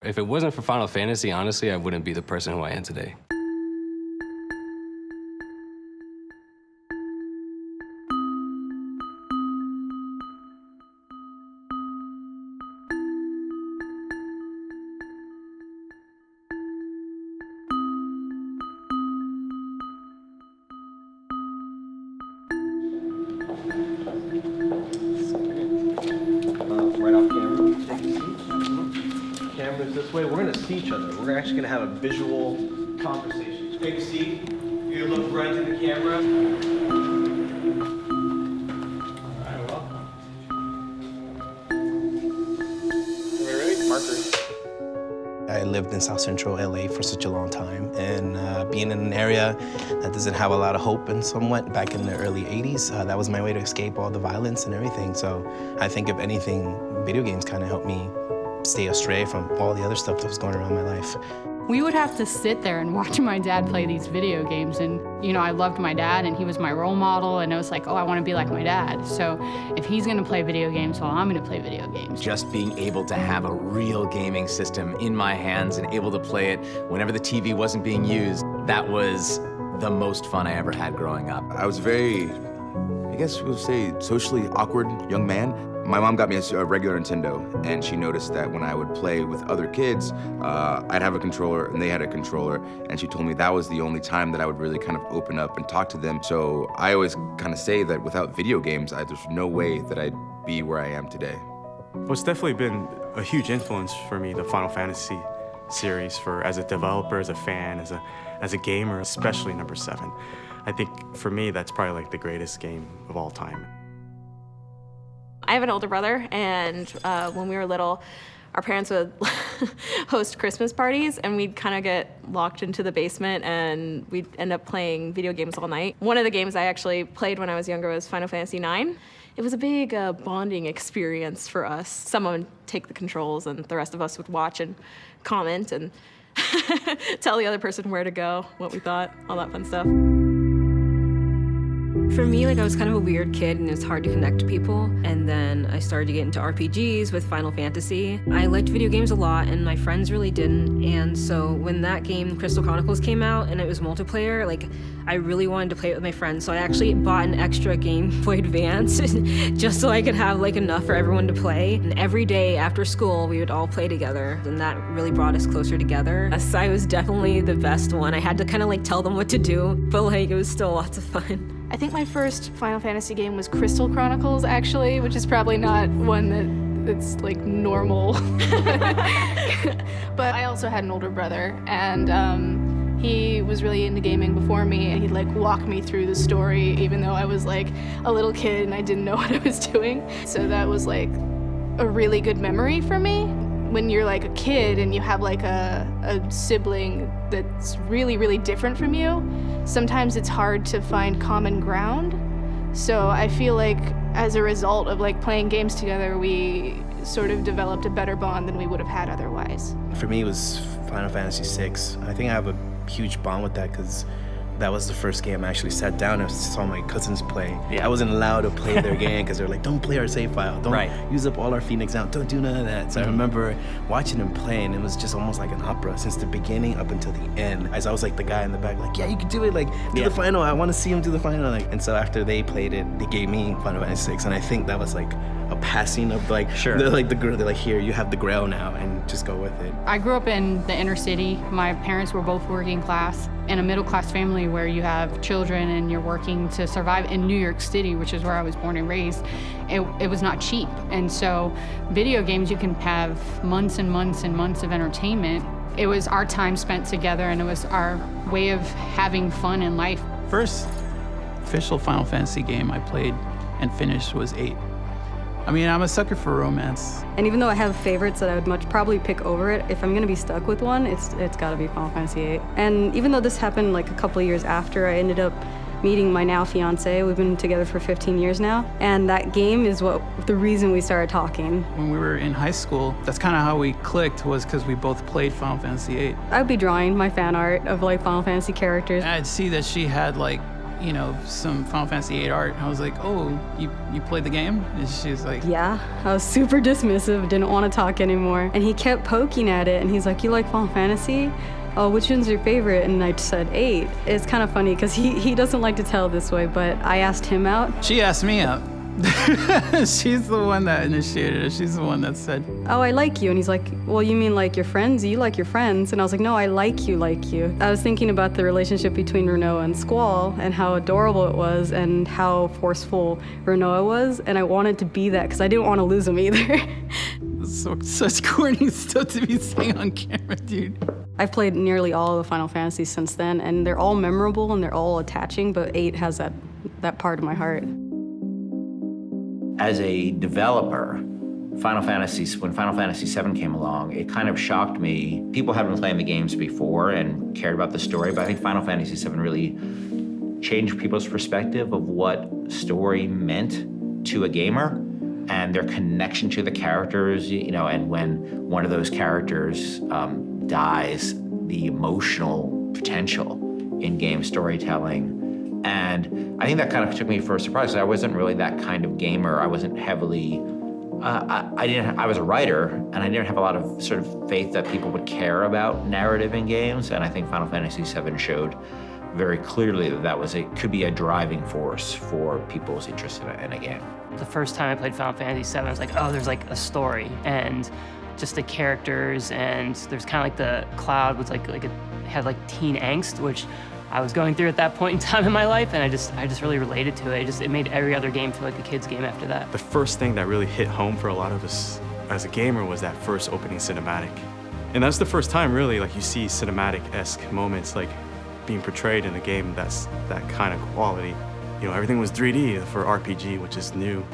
If it wasn't for Final Fantasy, honestly, I wouldn't be the person who I am today. Right off camera, take a seat. Camera's this way. We're gonna see each other. We're actually gonna have a visual conversation. Take a seat. You're gonna look right into the camera. All right, welcome. Everybody ready? Markers. I lived in South Central LA for such a long time, and being in an area that doesn't have a lot of hope and somewhat back in the early 80s, that was my way to escape all the violence and everything. So I think if anything, video games kind of helped me stay astray from all the other stuff that was going around my life. We would have to sit there and watch my dad play these video games, and I loved my dad and he was my role model, and it was like, oh, I want to be like my dad. So if he's gonna play video games, well, I'm gonna play video games. Just being able to have a real gaming system in my hands and able to play it whenever the TV wasn't being used, that was the most fun I ever had growing up. I was very, I guess we would say, socially awkward young man. My mom got me a regular Nintendo, and she noticed that when I would play with other kids, I'd have a controller and they had a controller, and she told me that was the only time that I would really kind of open up and talk to them. So I always kind of say that without video games, there's no way that I'd be where I am today. What's definitely been a huge influence for me, the Final Fantasy series, as a developer, as a fan, as a gamer, especially number 7. I think for me, that's probably like the greatest game of all time. I have an older brother, and when we were little, our parents would host Christmas parties, and we'd kind of get locked into the basement, and we'd end up playing video games all night. One of the games I actually played when I was younger was Final Fantasy IX. It was a big bonding experience for us. Someone would take the controls, and the rest of us would watch and comment and tell the other person where to go, what we thought, all that fun stuff. For me, I was kind of a weird kid and it's hard to connect to people. And then I started to get into RPGs with Final Fantasy. I liked video games a lot and my friends really didn't. And so when that game, Crystal Chronicles, came out and it was multiplayer, I really wanted to play it with my friends. So I actually bought an extra Game Boy Advance just so I could have enough for everyone to play. And every day after school, we would all play together. And that really brought us closer together. I was definitely the best one. I had to kind of tell them what to do, but it was still lots of fun. I think my first Final Fantasy game was Crystal Chronicles, actually, which is probably not one that's normal. But I also had an older brother, and he was really into gaming before me, and he'd walk me through the story, even though I was a little kid and I didn't know what I was doing. So that was a really good memory for me. When you're a kid and you have a sibling that's really, really different from you, sometimes it's hard to find common ground. So I feel as a result of playing games together, we sort of developed a better bond than we would have had otherwise. For me, it was Final Fantasy VI. I think I have a huge bond with that because that was the first game I actually sat down and saw my cousins play. Yeah. I wasn't allowed to play their game because they're don't play our save file, don't use up all our Phoenix out, don't do none of that. So I remember watching them play, and it was just almost like an opera since the beginning up until the end. As I was the guy in the back, yeah, you can do it, do the final, I want to see him do the final. And so after they played it, they gave me Final Fantasy VI, and I think that was a passing of sure. the girl, they're here, you have the grail now, and just go with it. I grew up in the inner city. My parents were both working class. In a middle class family where you have children and you're working to survive in New York City, which is where I was born and raised, it was not cheap. And so video games, you can have months and months and months of entertainment. It was our time spent together, and it was our way of having fun in life. First official Final Fantasy game I played and finished was 8. I'm a sucker for romance. And even though I have favorites that I would much probably pick over it, if I'm gonna be stuck with one, it's gotta be Final Fantasy VIII. And even though this happened a couple of years after, I ended up meeting my now fiance. We've been together for 15 years now. And that game is the reason we started talking. When we were in high school, that's kind of how we clicked, was because we both played Final Fantasy VIII. I'd be drawing my fan art of Final Fantasy characters. I'd see that she had you know, some Final Fantasy VIII art. I was like, oh, you played the game? And she was like, Yeah, I was super dismissive, didn't want to talk anymore. And he kept poking at it, and he's like, you like Final Fantasy? Oh, which one's your favorite? And I said 8. It's kind of funny because he doesn't like to tell this way, but I asked him out. She asked me out. She's the one that initiated it. She's the one that said, oh, I like you. And he's like, well, you mean like your friends? You like your friends? And I was like, no, I like you. I was thinking about the relationship between Renoa and Squall and how adorable it was and how forceful Renoa was. And I wanted to be that because I didn't want to lose him either. Such corny stuff to be saying on camera, dude. I've played nearly all of the Final Fantasies since then, and they're all memorable and they're all attaching, but 8 has that part of my heart. As a developer, when Final Fantasy VII came along, it kind of shocked me. People had been playing the games before and cared about the story, but I think Final Fantasy VII really changed people's perspective of what story meant to a gamer and their connection to the characters, you know, and when one of those characters dies, the emotional potential in game storytelling. And I think that kind of took me for a surprise. I wasn't really that kind of gamer. I wasn't heavily, I was a writer, and I didn't have a lot of sort of faith that people would care about narrative in games. And I think Final Fantasy VII showed very clearly that could be a driving force for people's interest in a game. The first time I played Final Fantasy VII, I was like, oh, there's like a story and just the characters, and there's kind of like the Cloud was had like teen angst, which I was going through at that point in time in my life, and I just really related to it. It made every other game feel like a kid's game after that. The first thing that really hit home for a lot of us as a gamer was that first opening cinematic. And that's the first time really like you see cinematic-esque moments like being portrayed in a game that's that kind of quality. You know, everything was 3D for RPG, which is new.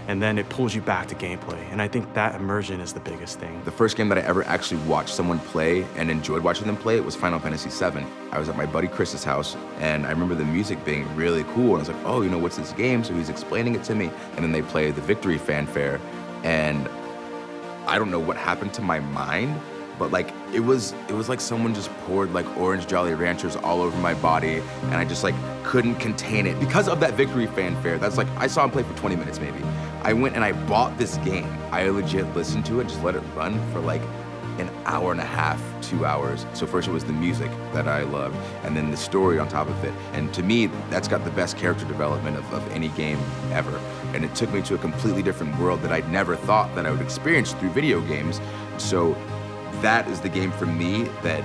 And then it pulls you back to gameplay. And I think that immersion is the biggest thing. The first game that I ever actually watched someone play and enjoyed watching them play it was Final Fantasy VII. I was at my buddy Chris's house, and I remember the music being really cool. And I was like, oh, you know, what's this game? So he's explaining it to me. And then they play the victory fanfare. And I don't know what happened to my mind, but like it was like someone just poured like orange Jolly Ranchers all over my body, and I just like couldn't contain it because of that victory fanfare. That's like, I saw him play for 20 minutes maybe. I went and I bought this game. I legit listened to it, just let it run for like an hour and a half, 2 hours. So first it was the music that I loved, and then the story on top of it. And to me, that's got the best character development of any game ever. And it took me to a completely different world that I'd never thought that I would experience through video games. So that is the game for me that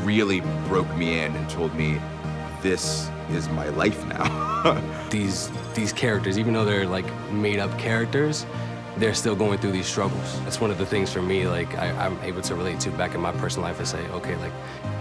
really broke me in and told me, this is my life now. These characters, even though they're like made up characters, they're still going through these struggles. That's one of the things for me, like I'm able to relate to back in my personal life and say, okay, like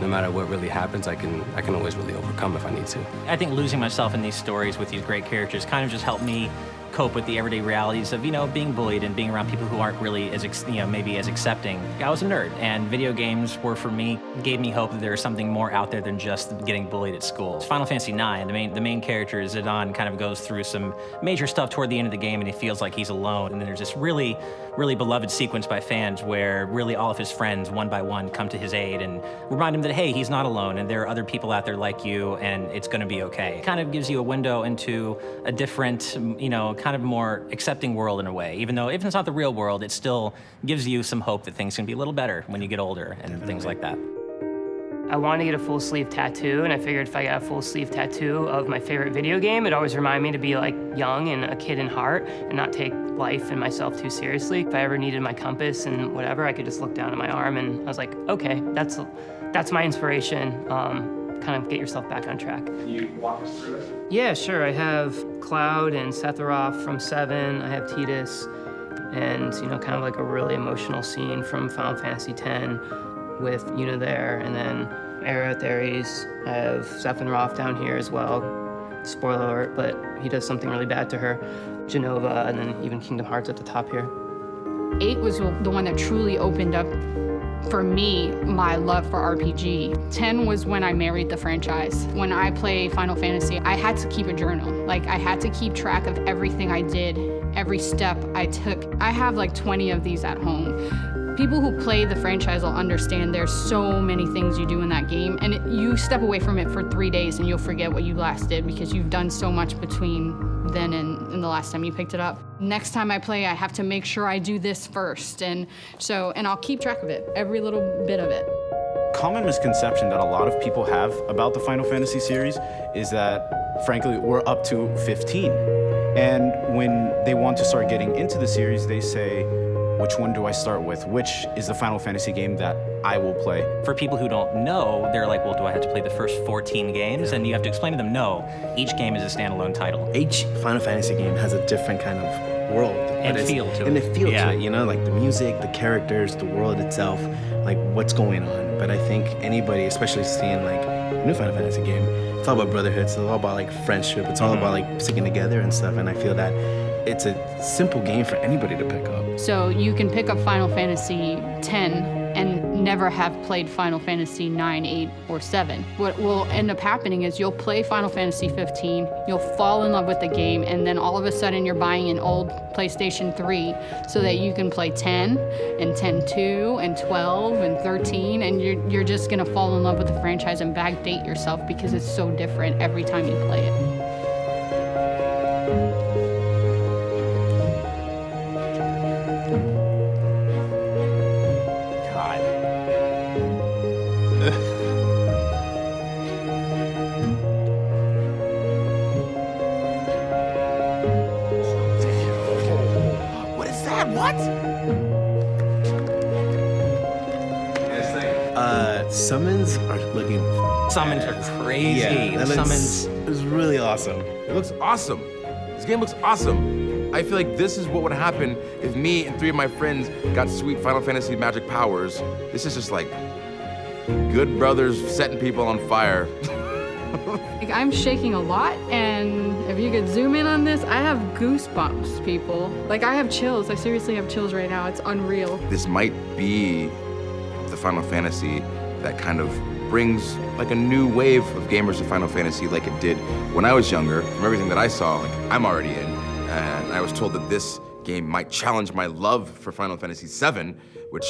no matter what really happens, I can always really overcome if I need to. I think losing myself in these stories with these great characters kind of just helped me cope with the everyday realities of, you know, being bullied and being around people who aren't really as, maybe as accepting. I was a nerd, and video games were, for me, gave me hope that there is something more out there than just getting bullied at school. Final Fantasy IX, the main character, Zidane, kind of goes through some major stuff toward the end of the game, and he feels like he's alone. And then there's this really, really beloved sequence by fans where really all of his friends, one by one, come to his aid and remind him that, hey, he's not alone, and there are other people out there like you, and it's gonna be okay. It kind of gives you a window into a different, kind of more accepting world in a way. Even though, if it's not the real world, it still gives you some hope that things can be a little better when you get older and things like that. I wanted to get a full sleeve tattoo, and I figured if I got a full sleeve tattoo of my favorite video game, it'd always remind me to be like young and a kid in heart and not take life and myself too seriously. If I ever needed my compass and whatever, I could just look down at my arm, and I was like, okay, that's my inspiration. Kind of get yourself back on track. Can you walk us through it? Yeah, sure. I have Cloud and Sephiroth from 7. I have Tidus, and kind of like a really emotional scene from Final Fantasy X with Yuna there, and then Aerith, Ares. I have Sephiroth down here as well. Spoiler alert, but he does something really bad to her. Genova, and then even Kingdom Hearts at the top here. 8 was the one that truly opened up, for me, my love for RPG. 10 was when I married the franchise. When I play Final Fantasy, I had to keep a journal. Like, I had to keep track of everything I did, every step I took. I have like 20 of these at home. People who play the franchise will understand there's so many things you do in that game, and you step away from it for 3 days and you'll forget what you last did because you've done so much between then and the last time you picked it up. Next time I play, I have to make sure I do this first, and I'll keep track of it, every little bit of it. Common misconception that a lot of people have about the Final Fantasy series is that, frankly, we're up to 15. And when they want to start getting into the series, they say, which one do I start with? Which is the Final Fantasy game that I will play? For people who don't know, they're like, well, do I have to play the first 14 games? And you have to explain to them, no, each game is a standalone title. Each Final Fantasy game has a different kind of world. And feel to it. And the feel to it, you know, like the music, the characters, the world itself, like what's going on. But I think anybody, especially seeing like a new Final Fantasy game, it's all about brotherhood, it's all about like friendship, it's all about like sticking together and stuff, and I feel that it's a simple game for anybody to pick up. So you can pick up Final Fantasy X and never have played Final Fantasy 9, 8, or 7. What will end up happening is you'll play Final Fantasy 15, you'll fall in love with the game, and then all of a sudden you're buying an old PlayStation 3 so that you can play 10 and 10-2 and 12 and 13, and you're just gonna fall in love with the franchise and backdate yourself because it's so different every time you play it. Summons are looking. Summons are crazy. Yeah, Summons is really awesome. It looks awesome. This game looks awesome. I feel like this is what would happen if me and 3 of my friends got sweet Final Fantasy magic powers. This is just like good brothers setting people on fire. Like, I'm shaking a lot, and if you could zoom in on this, I have goosebumps, people. Like, I have chills. I seriously have chills right now. It's unreal. This might be the Final Fantasy that kind of brings like a new wave of gamers to Final Fantasy like it did when I was younger. From everything that I saw, like I'm already in, and I was told that this game might challenge my love for Final Fantasy VII, which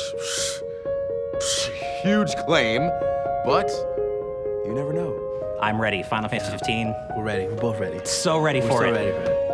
huge claim, but you never know. I'm ready. Final Fantasy 15. We're ready. We're both ready. So ready We're for so it. ready for it.